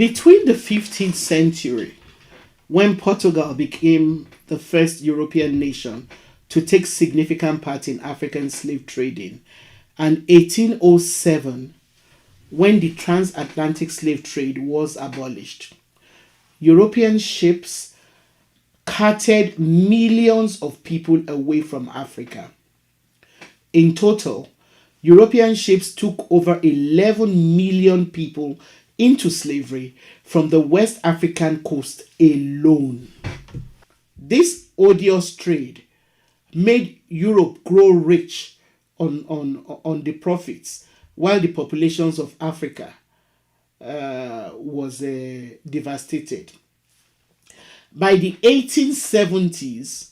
Between the 15th century, when Portugal became the first European nation to take significant part in African slave trading, and 1807, when the transatlantic slave trade was abolished, European ships carted millions of people away from Africa. In total, European ships took over 11 million people into slavery from the West African coast alone. This odious trade made Europe grow rich on the profits, while the populations of Africa was devastated. By the 1870s,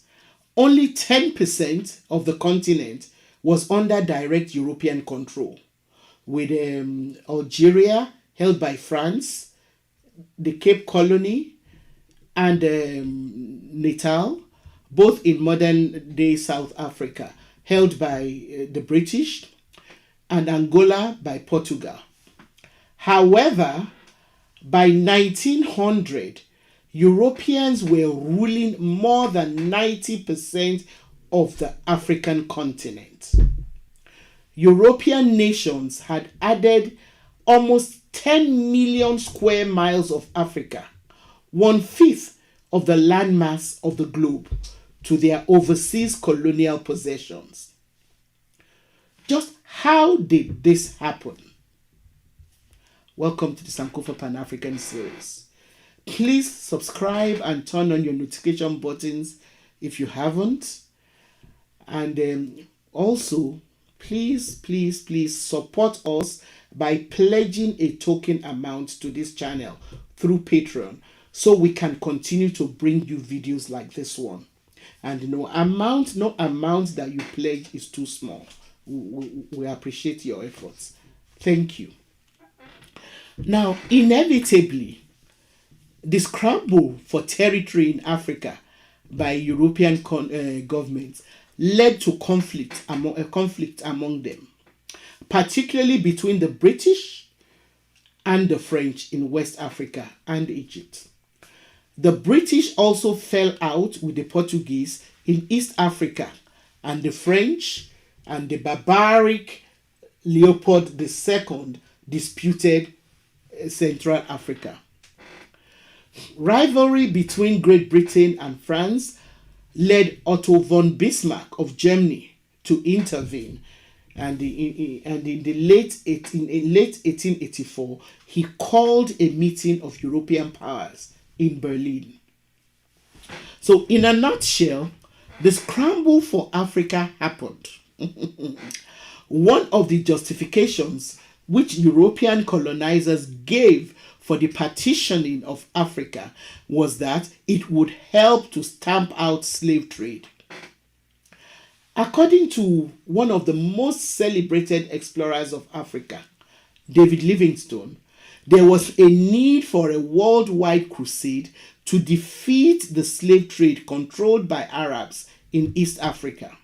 only 10% of the continent was under direct European control, with Algeria held by France, the Cape Colony, and Natal, both in modern-day South Africa, held by the British, and Angola by Portugal. However, by 1900, Europeans were ruling more than 90% of the African continent. European nations had added almost 10 million square miles of Africa, 1/5 of the landmass of the globe, to their overseas colonial possessions. Just how did this happen? Welcome to the Sankofa Pan-African series. Please subscribe and turn on your notification buttons if you haven't. And also, please support us by pledging a token amount to this channel through Patreon, so we can continue to bring you videos like this one. And no amount that you pledge is too small. We appreciate your efforts. Thank you. Now, inevitably, the scramble for territory in Africa by European governments led to conflict among them, particularly between the British and the French in West Africa and Egypt. The British also fell out with the Portuguese in East Africa, and the French and the barbaric Leopold II disputed Central Africa. Rivalry between Great Britain and France led Otto von Bismarck of Germany to intervene, and in late 1884 he called a meeting of European powers in Berlin. So, in a nutshell, the scramble for Africa happened. One of the justifications which European colonizers gave for the partitioning of Africa was that it would help to stamp out slave trade. According to one of the most celebrated explorers of Africa, David Livingstone, there was a need for a worldwide crusade to defeat the slave trade controlled by Arabs in East Africa.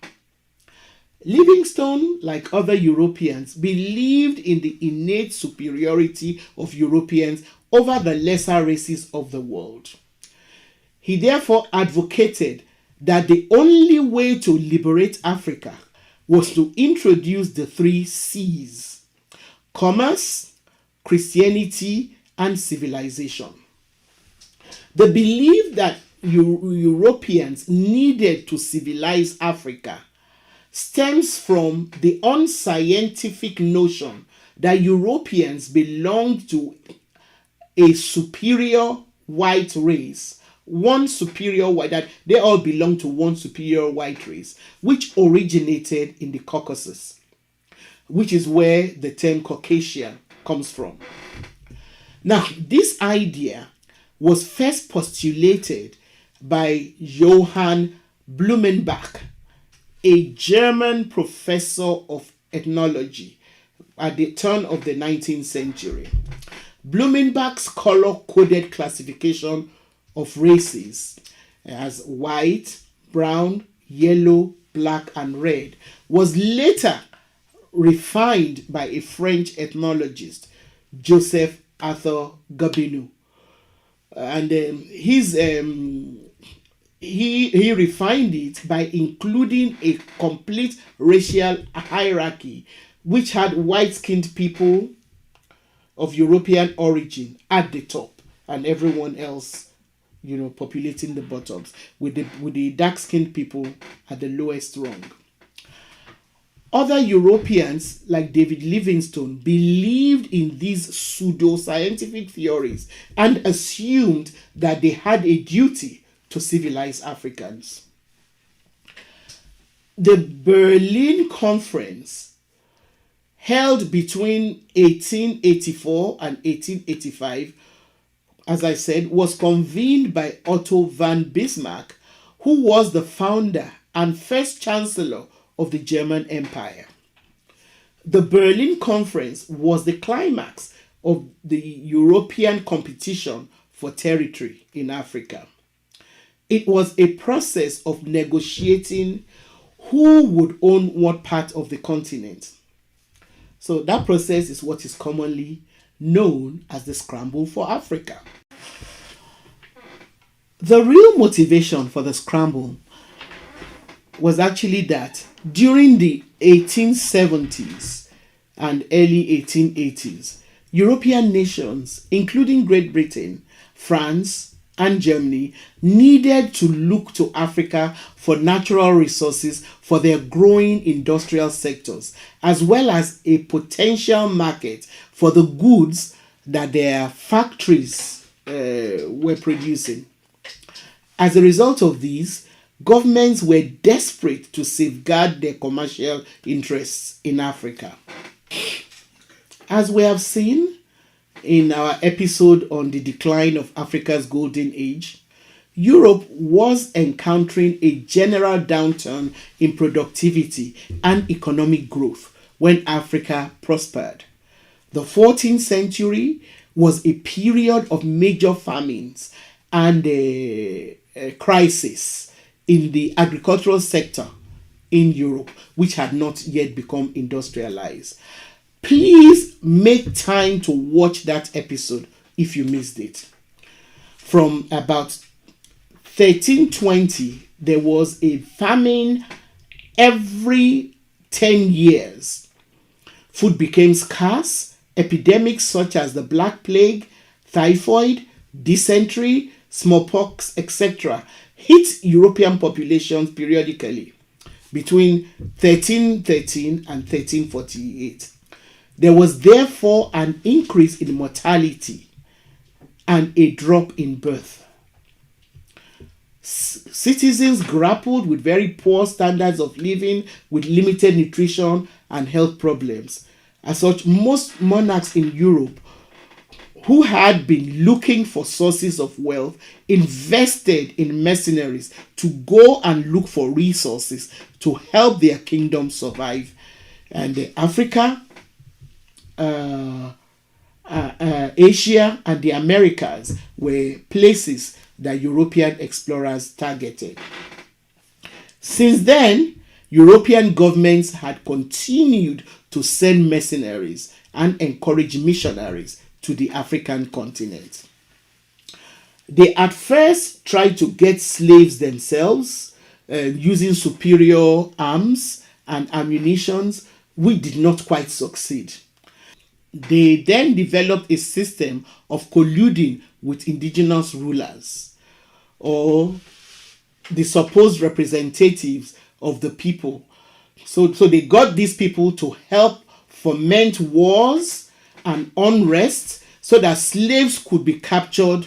Livingstone, like other Europeans, believed in the innate superiority of Europeans over the lesser races of the world. He therefore advocated that the only way to liberate Africa was to introduce the 3 C's: commerce, Christianity, and civilization. The belief that Europeans needed to civilize Africa stems from the unscientific notion that Europeans belonged to a superior white race, that they all belong to one superior white race, which originated in the Caucasus, which is where the term Caucasian comes from. Now, this idea was first postulated by Johann Blumenbach, a German professor of ethnology at the turn of the 19th century. Blumenbach's color-coded classification of races as white, brown, yellow, black, and red was later refined by a French ethnologist, Joseph Arthur Gobineau, And he refined it by including a complete racial hierarchy, which had white-skinned people of European origin at the top, and everyone else, populating the bottoms, with the dark-skinned people at the lowest rung. Other Europeans, like David Livingstone, believed in these pseudo-scientific theories and assumed that they had a duty to civilize Africans. The Berlin Conference, held between 1884 and 1885, as I said, was convened by Otto von Bismarck, who was the founder and first chancellor of the German Empire. The Berlin Conference was the climax of the European competition for territory in Africa. It was a process of negotiating who would own what part of the continent. So that process is what is commonly known as the scramble for Africa. The real motivation for the scramble was actually that during the 1870s and early 1880s, European nations, including Great Britain, France, and Germany, needed to look to Africa for natural resources for their growing industrial sectors, as well as a potential market for the goods that their factories were producing. As a result of these, governments were desperate to safeguard their commercial interests in Africa. As we have seen in our episode on the decline of Africa's golden age, Europe was encountering a general downturn in productivity and economic growth when Africa prospered. The 14th century was a period of major famines and a crisis in the agricultural sector in Europe, which had not yet become industrialized. Please make time to watch that episode if you missed it. From about 1320, there was a famine every 10 years. Food became scarce. Epidemics such as the Black Plague, typhoid, dysentery, smallpox, etc. hit European populations periodically between 1313 and 1348. There was therefore an increase in mortality and a drop in birth. Citizens grappled with very poor standards of living, with limited nutrition and health problems. As such, most monarchs in Europe who had been looking for sources of wealth invested in mercenaries to go and look for resources to help their kingdom survive. And Africa, Asia, and the Americas were places that European explorers targeted. Since then, European governments had continued to send mercenaries and encourage missionaries to the African continent. They at first tried to get slaves themselves using superior arms and ammunitions, which did not quite succeed. They then developed a system of colluding with indigenous rulers or the supposed representatives of the people. So they got these people to help foment wars and unrest so that slaves could be captured,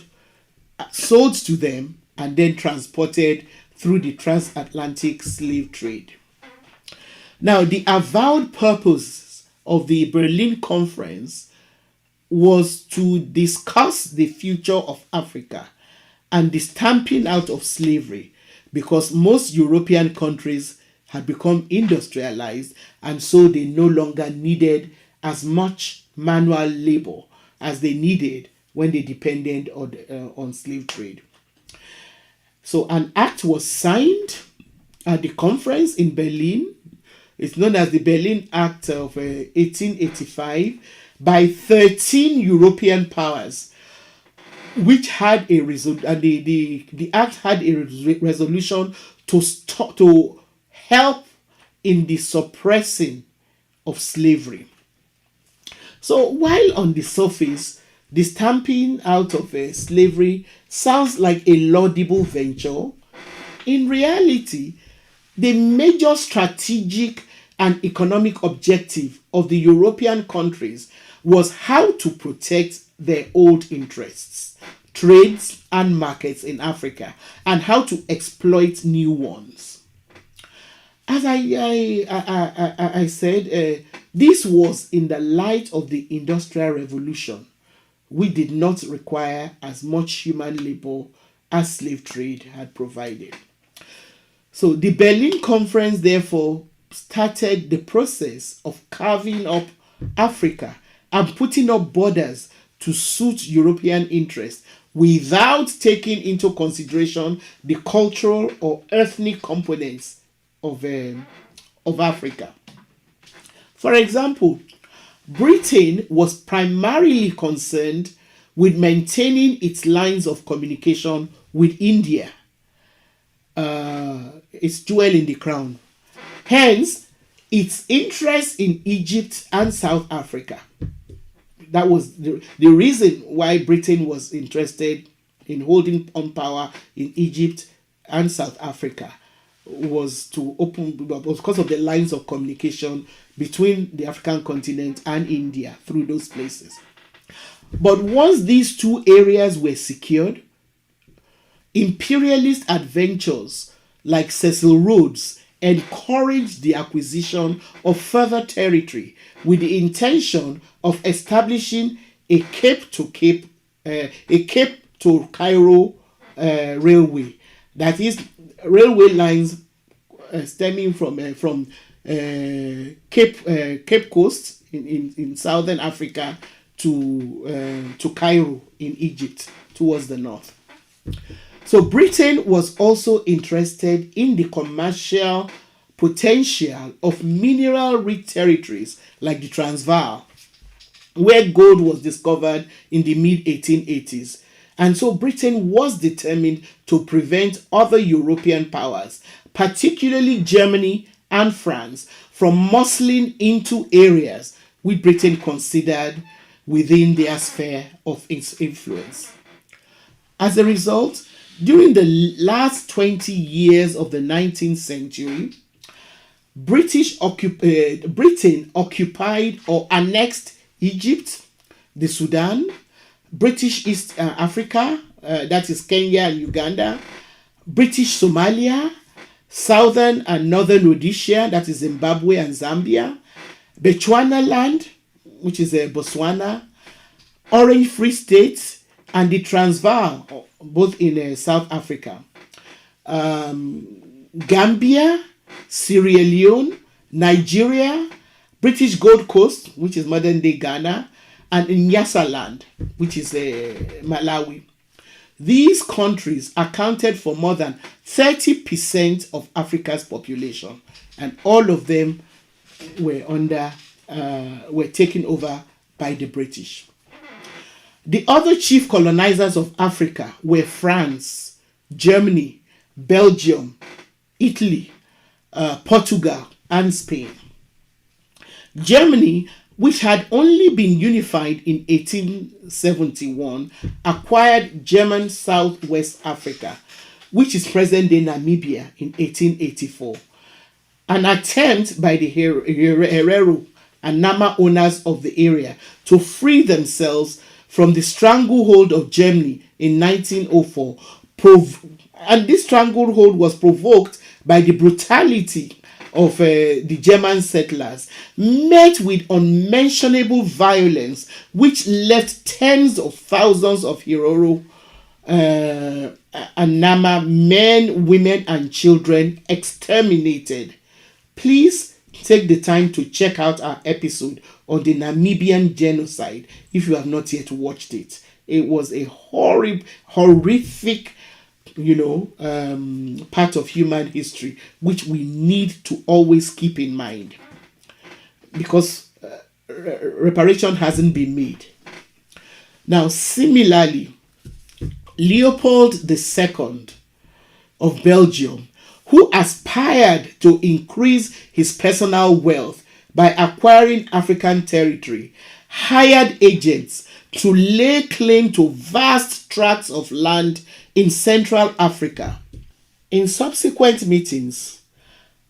sold to them, and then transported through the transatlantic slave trade. Now, the avowed purpose of the Berlin Conference was to discuss the future of Africa and the stamping out of slavery, because most European countries had become industrialized, and so they no longer needed as much manual labor as they needed when they depended on slave trade. So an act was signed at the conference in Berlin. It's known as the Berlin Act of 1885 by 13 European powers, which had a the act had a resolution to stop, to help in the suppressing of slavery. So while on the surface, the stamping out of slavery sounds like a laudable venture, in reality, the major strategic and economic objective of the European countries was how to protect their old interests, trades, and markets in Africa, and how to exploit new ones. As I said, this was in the light of the Industrial Revolution. We did not require as much human labor as slave trade had provided. So the Berlin Conference, therefore, started the process of carving up Africa and putting up borders to suit European interests without taking into consideration the cultural or ethnic components of Africa. For example, Britain was primarily concerned with maintaining its lines of communication with India, its jewel in the crown. Hence, its interest in Egypt and South Africa. That was the reason why Britain was interested in holding on power in Egypt and South Africa, was to open, because of the lines of communication between the African continent and India through those places. But once these two areas were secured, imperialist adventures like Cecil Rhodes encouraged the acquisition of further territory with the intention of establishing a Cape to Cairo railway. That is, railway lines stemming from Cape Coast in southern Africa to Cairo in Egypt towards the north. So Britain was also interested in the commercial potential of mineral-rich territories like the Transvaal, where gold was discovered in the mid-1880s. And so Britain was determined to prevent other European powers, particularly Germany and France, from muscling into areas which Britain considered within their sphere of its influence. As a result, during the last 20 years of the 19th century, Britain occupied or annexed Egypt, the Sudan, British East Africa, that is Kenya and Uganda, British Somalia, Southern and Northern Rhodesia, that is Zimbabwe and Zambia, Bechuana land, which is Botswana, Orange Free State, and the Transvaal, both in South Africa, Gambia, Sierra Leone, Nigeria, British Gold Coast, which is modern-day Ghana, and in Nyasaland, which is Malawi. These countries accounted for more than 30% of Africa's population, and all of them were taken over by the British. The other chief colonizers of Africa were France, Germany, Belgium, Italy, Portugal, and Spain. Germany, which had only been unified in 1871, acquired German Southwest Africa, which is present-day Namibia, in 1884. An attempt by the Herero and Nama owners of the area to free themselves from the stranglehold of Germany in 1904, and this stranglehold was provoked by the brutality of the German settlers, met with unmentionable violence, which left tens of thousands of Herero and Nama men, women, and children exterminated. Please take the time to check out our episode on the Namibian genocide if you have not yet watched it. It was a horrific, part of human history which we need to always keep in mind, because reparation hasn't been made. Now, similarly, Leopold II of Belgium, who aspired to increase his personal wealth by acquiring African territory, hired agents to lay claim to vast tracts of land in Central Africa. In subsequent meetings,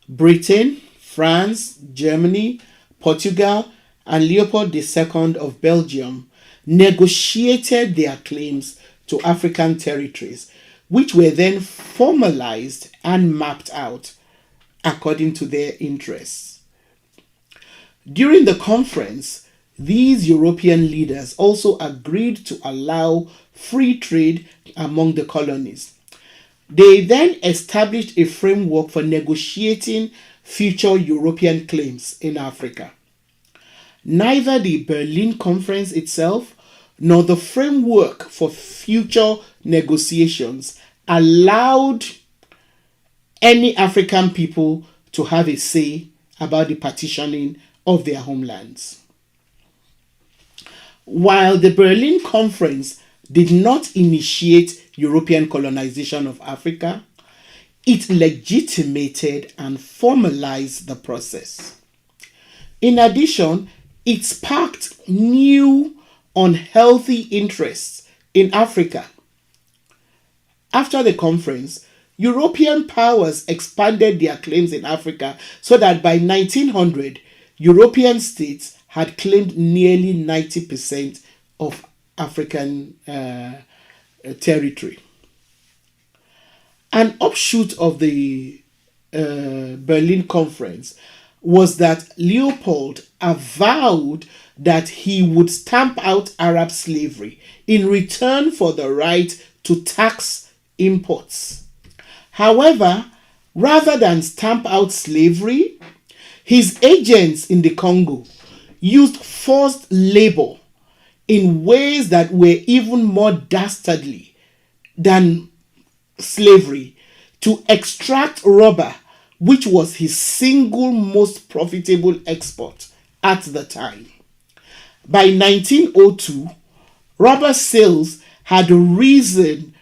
Britain, France, Germany, Portugal, and Leopold II of Belgium negotiated their claims to African territories, which were then formalized and mapped out according to their interests. During the conference, these European leaders also agreed to allow free trade among the colonies. They then established a framework for negotiating future European claims in Africa. Neither the Berlin Conference itself nor the framework for future negotiations allowed any African people to have a say about the partitioning of their homelands. While the Berlin Conference did not initiate European colonization of Africa, it legitimated and formalized the process. In addition, it sparked new unhealthy interests in Africa. After the conference, European powers expanded their claims in Africa so that by 1900, European states had claimed nearly 90% of African territory. An offshoot of the Berlin Conference was that Leopold avowed that he would stamp out Arab slavery in return for the right to tax imports. However, rather than stamp out slavery, his agents in the Congo used forced labor in ways that were even more dastardly than slavery to extract rubber, which was his single most profitable export at the time. By 1902, rubber sales had risen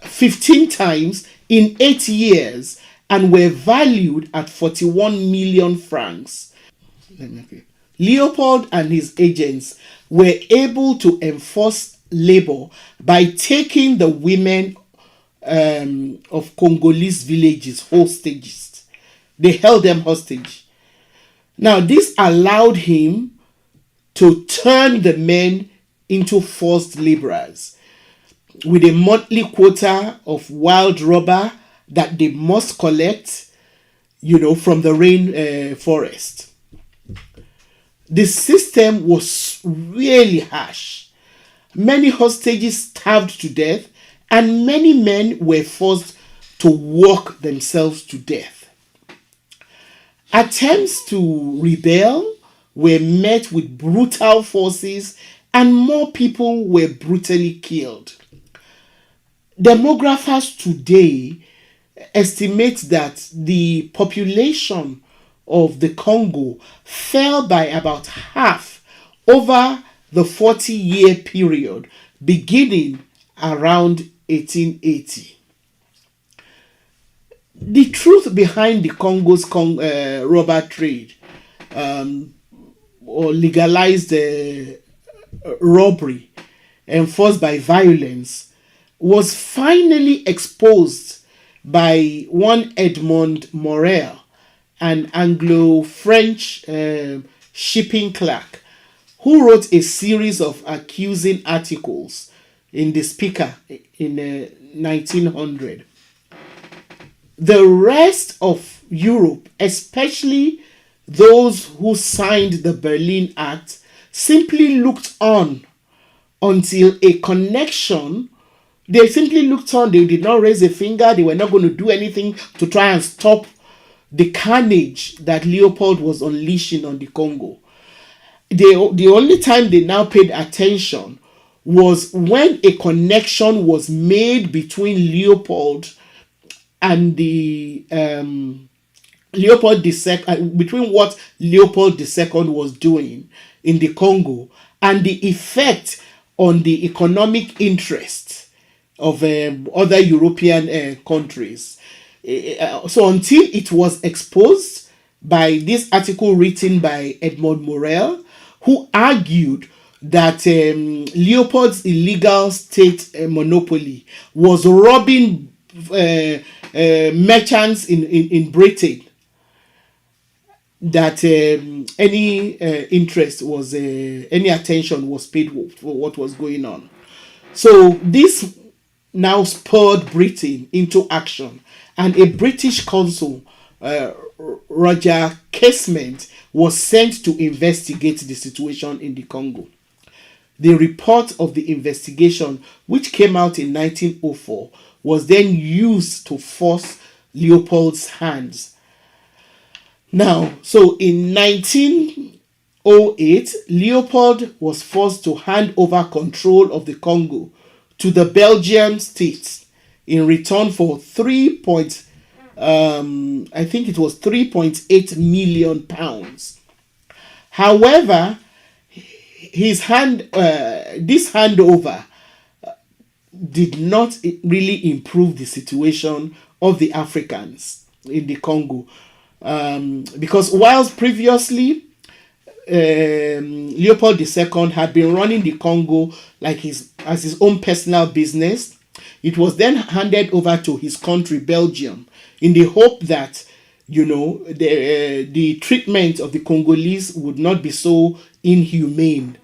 15 times in 8 years and were valued at 41 million francs. Leopold and his agents were able to enforce labor by taking the women of Congolese villages hostages. They held them hostage. Now, this allowed him to turn the men into forced laborers with a monthly quota of wild rubber that they must collect, from the rain forest. The system was really harsh. Many hostages starved to death, and many men were forced to work themselves to death. Attempts to rebel were met with brutal forces, and more people were brutally killed. Demographers today estimate that the population of the Congo fell by about half over the 40-year period beginning around 1880. The truth behind the Congo's rubber trade or legalized robbery enforced by violence was finally exposed by one Edmond Morel, an Anglo-French shipping clerk, who wrote a series of accusing articles in the Speaker in 1900. The rest of Europe, especially those who signed the Berlin Act, simply looked on until a connection. They simply looked on. They did not raise a finger. They were not going to do anything to try and stop the carnage that Leopold was unleashing on the Congo. The only time they now paid attention was when a connection was made between Leopold and the Leopold II, between what Leopold II was doing in the Congo and the effect on the economic interest of other European countries. So until it was exposed by this article written by Edmond Morel, who argued that Leopold's illegal state monopoly was robbing merchants in Britain, that any interest was any attention was paid for what was going on. So this now spurred Britain into action, and a British consul, Roger Casement, was sent to investigate the situation in the Congo. The report of the investigation, which came out in 1904, was then used to force Leopold's hands. Now, so in 1908, Leopold was forced to hand over control of the Congo to the Belgian state in return for I think it was 3.8 million pounds. However, this handover did not really improve the situation of the Africans in the Congo, because whilst previously Leopold II had been running the Congo like as his own personal business, it was then handed over to his country, Belgium, in the hope that, the treatment of the Congolese would not be so inhumane,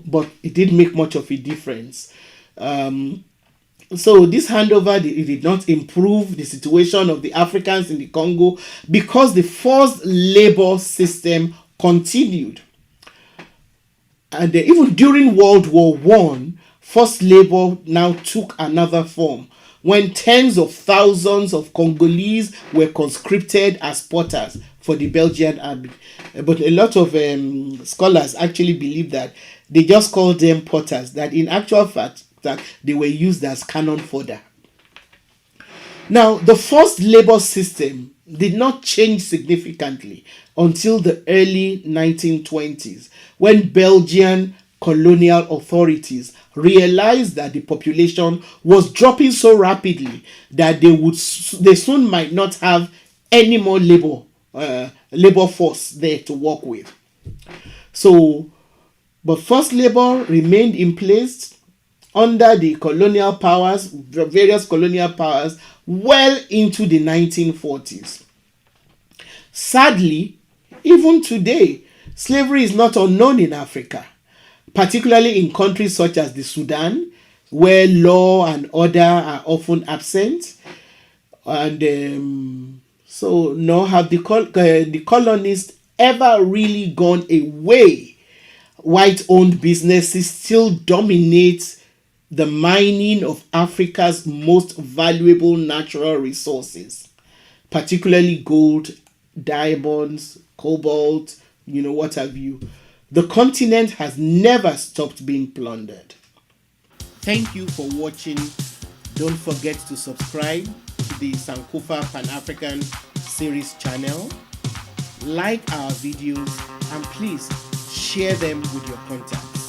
but it didn't make much of a difference. So this handover, it did not improve the situation of the Africans in the Congo, because the forced labor system continued. And even during World War I, forced labor now took another form, when tens of thousands of Congolese were conscripted as potters for the Belgian army. But a lot of scholars actually believe that they just called them potters, that in actual fact that they were used as cannon fodder. Now, the forced labor system did not change significantly until the early 1920s, when Belgian colonial authorities realized that the population was dropping so rapidly that they soon might not have any more labor force there to work with. So, but forced labor remained in place under the colonial powers, the various colonial powers, well into the 1940s. Sadly, even today, slavery is not unknown in Africa, particularly in countries such as the Sudan, where law and order are often absent. And so nor have the colonists ever really gone away. White-owned businesses still dominate the mining of Africa's most valuable natural resources, particularly gold, diamonds, cobalt, what have you. The continent has never stopped being plundered. Thank you for watching. Don't forget to subscribe to the Sankofa Pan-African series channel. Like our videos and please share them with your contacts.